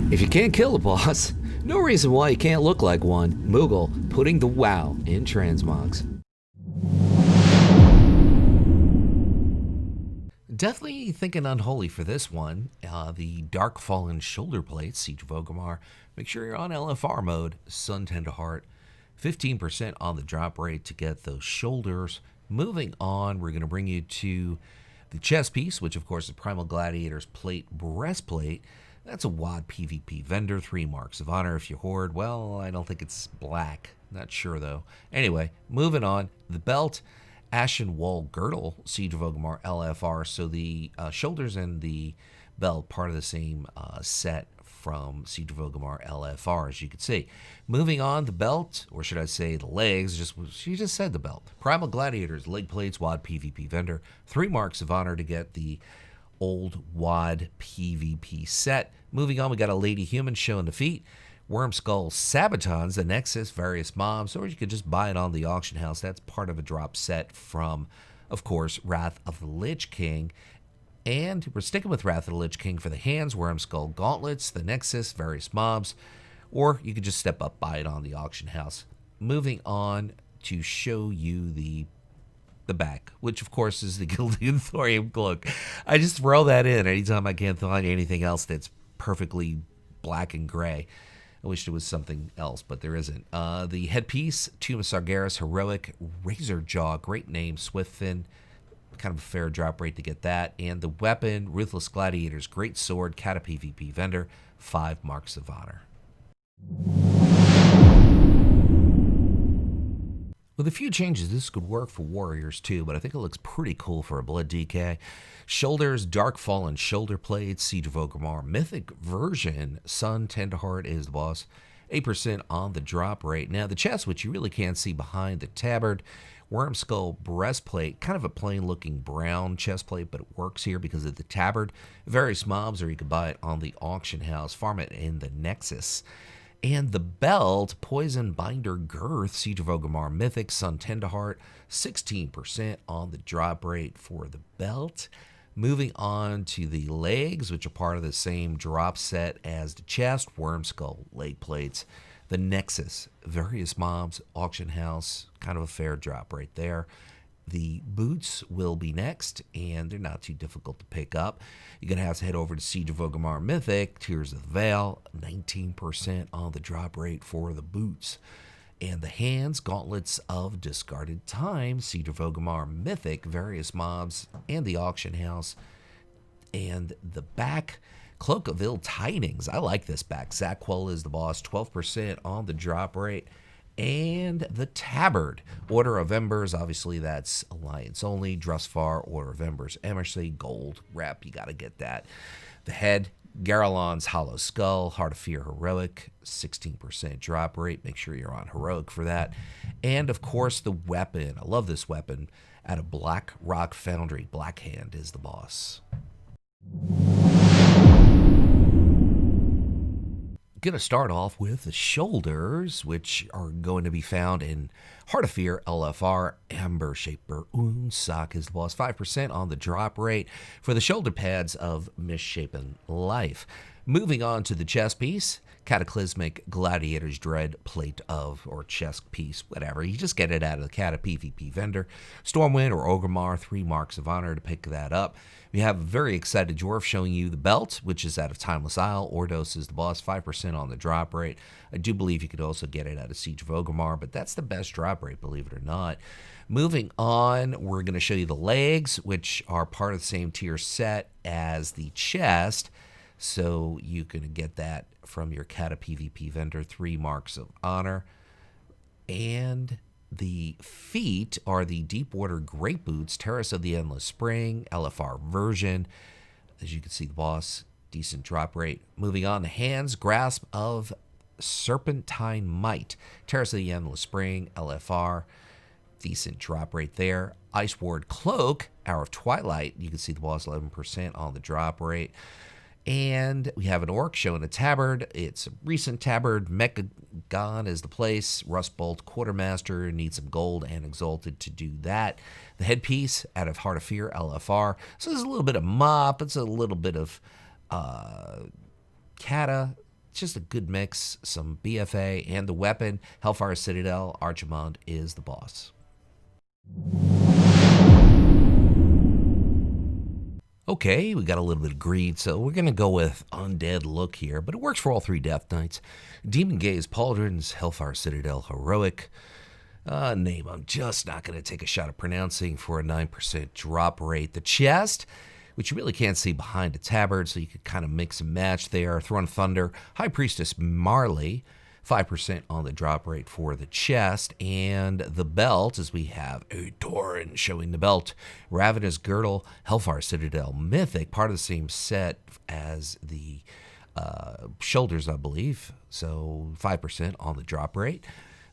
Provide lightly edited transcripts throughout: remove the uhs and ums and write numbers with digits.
If you can't kill a boss, no reason why you can't look like one. Moogle putting the wow in transmogs. Definitely thinking unholy for this one. The Dark Fallen shoulder plates, Siege of Orgrimmar. Make sure you're on LFR mode, Sun Tender Heart. 15% on the drop rate to get those shoulders. Moving on, we're going to bring you to the chest piece, which of course is Primal Gladiator's plate breastplate. That's a WoD PvP vendor, 3 marks of honor if you hoard. Well, I don't think it's black. Not sure though. Anyway, moving on. The belt, Ashen Wall Girdle, Siege of Orgrimmar LFR. So the shoulders and the belt, part of the same set from Siege of Orgrimmar LFR, as you can see. Moving on, the belt, or should I say the legs, she just said the belt. Primal Gladiators, leg plates, WoD PvP vendor. 3 marks of honor to get the old WoD PvP set. Moving on, we got a Lady Human showing the feet. Wormskull Sabatons, the Nexus, various mobs, or you could just buy it on the auction house. That's part of a drop set from, of course, Wrath of the Lich King. And we're sticking with Wrath of the Lich King for the hands, Wormskull Gauntlets, the Nexus, various mobs, or you could just step up, buy it on the auction house. Moving on to show you the back, which of course is the Gilded Thorium Cloak. I just throw that in anytime I can't find anything else that's perfectly black and gray. I wish there was something else, but there isn't. The headpiece, Tomb of Sargeras, Heroic, Razor Jaw, great name, Swift Fin, kind of a fair drop rate to get that. And the weapon, Ruthless Gladiators, great sword, Cata PvP vendor, 5 marks of honor. With a few changes, this could work for warriors too, but I think it looks pretty cool for a Blood DK. Shoulders, Dark Fallen shoulder plates, Siege of Orgrimmar, Mythic version, Sun Tenderheart is the boss. 8% on the drop rate. Now the chest, which you really can't see behind the tabard, Wormskull breastplate, kind of a plain looking brown chest plate, but it works here because of the tabard. Various mobs, or you could buy it on the auction house, farm it in the Nexus. And the belt, Poison Binder Girth, Siege of Orgrimmar Mythic, Sun Tenderheart, 16% on the drop rate for the belt. Moving on to the legs, which are part of the same drop set as the chest, Wormskull leg plates. The Nexus, various mobs, auction house, kind of a fair drop right there. The boots will be next, and they're not too difficult to pick up. You're going to have to head over to Siege of Orgrimmar Mythic, Tears of the Veil, 19% on the drop rate for the boots. And the hands, Gauntlets of Discarded Time, Siege of Orgrimmar Mythic, various mobs, and the auction house. And the back, Cloak of Ill Tidings. I like this back. Zaquel is the boss, 12% on the drop rate. And the tabard, Order of Embers, obviously that's Alliance only. Drusvar, Order of Embers, Emercy, gold rep, you got to get that. The head, Garalon's Hollow Skull, Heart of Fear Heroic, 16% drop rate. Make sure you're on Heroic for that. And of course the weapon, I love this weapon, out of Black Rock Foundry, Blackhand is the boss. Going to start off with the shoulders, which are going to be found in Heart of Fear, LFR, Amber Shaper, Unsak is the boss, 5% on the drop rate for the shoulder pads of Misshapen Life. Moving on to the chest piece, Cataclysmic Gladiator's Dread plate of, or chest piece, whatever. You just get it out of the Cata PvP vendor. Stormwind or Orgrimmar, 3 marks of honor to pick that up. We have a very excited dwarf showing you the belt, which is out of Timeless Isle. Ordos is the boss, 5% on the drop rate. I do believe you could also get it out of Siege of Orgrimmar, but that's the best drop rate, believe it or not. Moving on, we're going to show you the legs, which are part of the same tier set as the chest. So you can get that from your Cata PvP vendor, 3 marks of honor. And the feet are the Deepwater Great Boots, Terrace of the Endless Spring, LFR version. As you can see, the boss, decent drop rate. Moving on, the hands, Grasp of Serpentine Might, Terrace of the Endless Spring, LFR, decent drop rate there. Ice Ward Cloak, Hour of Twilight, you can see the boss, 11% on the drop rate. And we have an orc showing a tabard. It's a recent tabard. Mechagon is the place. Rustbolt Quartermaster needs some gold and Exalted to do that. The headpiece out of Heart of Fear, LFR. So there's a little bit of mop. It's a little bit of Cata. just a good mix, some BFA, and the weapon, Hellfire Citadel, Archimond is the boss. Okay, we got a little bit of greed, so we're going to go with Undead Look here, but it works for all 3 Death Knights. Demon Gaze Pauldrons, Hellfire Citadel Heroic. Name I'm just not going to take a shot at pronouncing for a 9% drop rate. The chest, which you really can't see behind a tabard, so you could kind of mix and match there. Throne Thunder, High Priestess Marley, 5% on the drop rate for the chest. And the belt, as we have a Tauren showing the belt, Ravenous Girdle, Hellfire Citadel Mythic, part of the same set as the shoulders, I believe. So 5% on the drop rate.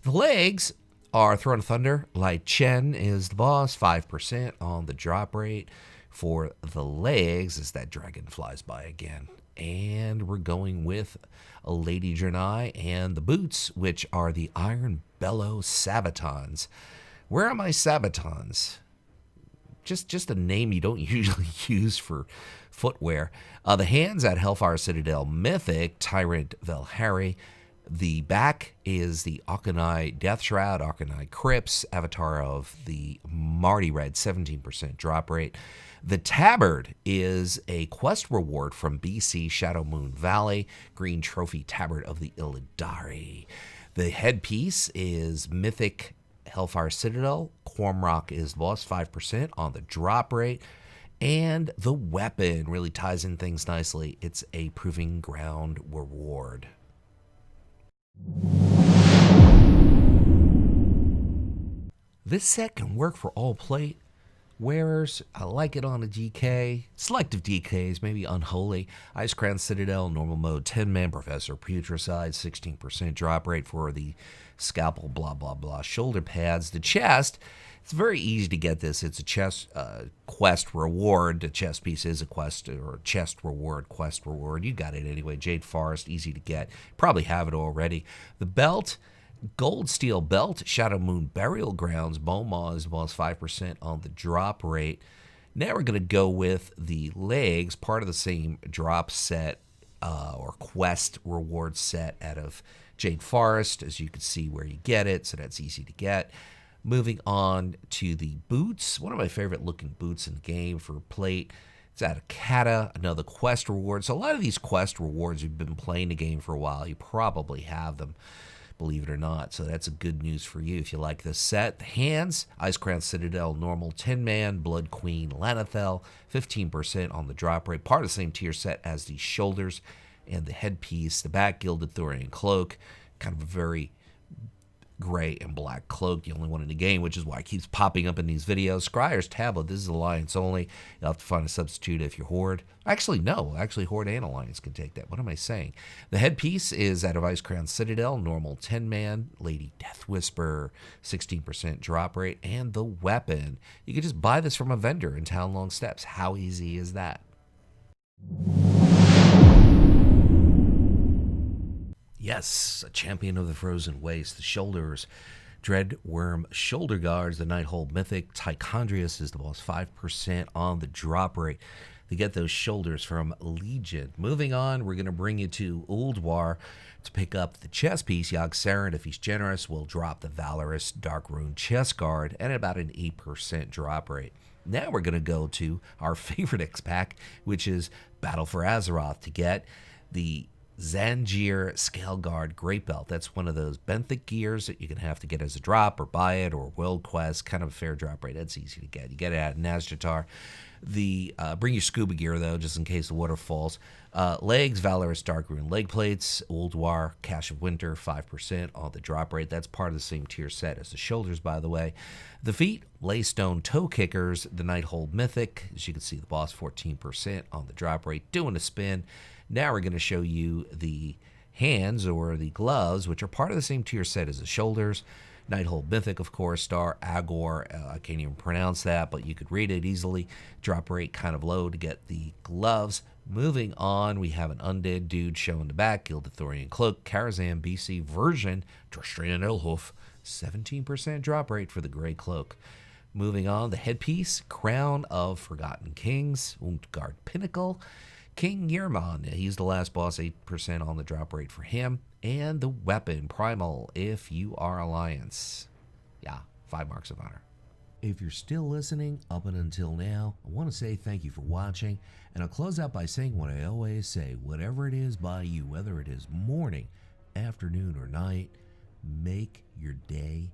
The legs are Throne of Thunder, Lai Chen is the boss, 5% on the drop rate for the legs as that dragon flies by again. And we're going with a Lady Draenei and the boots, which are the Iron Bellow Sabatons. Where are my Sabatons? Just a name you don't usually use for footwear. The hands at Hellfire Citadel Mythic, Tyrant Velhari. The back is the Akanai Death Shroud, Akanai Crypts, avatar of the Marty Red, 17% drop rate. The tabard is a quest reward from BC Shadow Moon Valley, Green Trophy Tabard of the Illidari. The headpiece is Mythic Hellfire Citadel, Cormrock is the boss, 5% on the drop rate. And the weapon really ties in things nicely. It's a Proving Ground reward. This set can work for all plate wearers. I like it on a DK. Selective DKs, maybe Unholy. Icecrown Citadel, normal mode, 10-man, Professor Putricide, 16% drop rate for the scalpel, blah, blah, blah. Shoulder pads. The chest, it's very easy to get this. It's a chest quest reward. The chest piece is a quest or chest reward, quest reward. You got it anyway. Jade Forest, easy to get. Probably have it already. The belt, Gold Steel Belt, Shadow Moon Burial Grounds, Beaumont is about 5% on the drop rate. Now we're going to go with the legs, part of the same drop set or quest reward set out of Jade Forest, as you can see where you get it, so that's easy to get. Moving on to the boots, one of my favorite looking boots in the game for plate. It's out of Cata, another quest reward. So a lot of these quest rewards, you've been playing the game for a while, you probably have them, believe it or not. So that's a good news for you if you like this set. The hands, Icecrown Citadel, normal 10-man, Blood Queen, Lanathel, 15% on the drop rate. Part of the same tier set as the shoulders and the headpiece. The back, Gilded Thorian Cloak, kind of a very gray and black cloak, the only one in the game, which is why it keeps popping up in these videos. Scryer's Tablet, this is Alliance only. You'll have to find a substitute if you're Horde. Actually, no. Actually, Horde and Alliance can take that. What am I saying? The headpiece is out of Icecrown Citadel, normal 10-man, Lady Death Whisper, 16% drop rate. And the weapon, you can just buy this from a vendor in Town Long Steps. How easy is that? Yes, a champion of the Frozen Waste. The shoulders, Dreadworm Shoulder Guards, the Nighthold Mythic. Tichondrius is the boss, 5% on the drop rate. To get those shoulders from Legion. Moving on, we're going to bring you to Ulduar to pick up the chest piece. Yogg-Saron, if he's generous, will drop the Valorous Dark Rune Chest Guard at about an 8% drop rate. Now we're going to go to our favorite X-Pac, which is Battle for Azeroth, to get the Zangier Scale Guard Great Belt. That's one of those benthic gears that you're going to have to get as a drop or buy it or World Quest, kind of a fair drop rate. That's easy to get. You get it at Nazjatar. The bring your scuba gear, though, just in case the water falls. Legs, Valorous Dark Rune Leg Plates, Ulduar, Cache of Winter, 5% on the drop rate. That's part of the same tier set as the shoulders, by the way. The feet, Laystone Toe Kickers, the Nighthold Mythic. As you can see, the boss, 14% on the drop rate. Doing a spin. Now we're going to show you the hands or the gloves, which are part of the same tier set as the shoulders. Nighthold Mythic, of course, Star Agor. I can't even pronounce that, but you could read it easily. Drop rate kind of low to get the gloves. Moving on, we have an undead dude showing the back. Gilded Thorian Cloak, Karazhan BC version, Drostrian Elhoof, 17% drop rate for the gray cloak. Moving on, the headpiece, Crown of Forgotten Kings, Utgard Pinnacle. King Yermon, he's the last boss, 8% on the drop rate for him. And the weapon, Primal, if you are Alliance. Yeah, 5 marks of honor. If you're still listening up and until now, I want to say thank you for watching. And I'll close out by saying what I always say, whatever it is by you, whether it is morning, afternoon, or night, make your day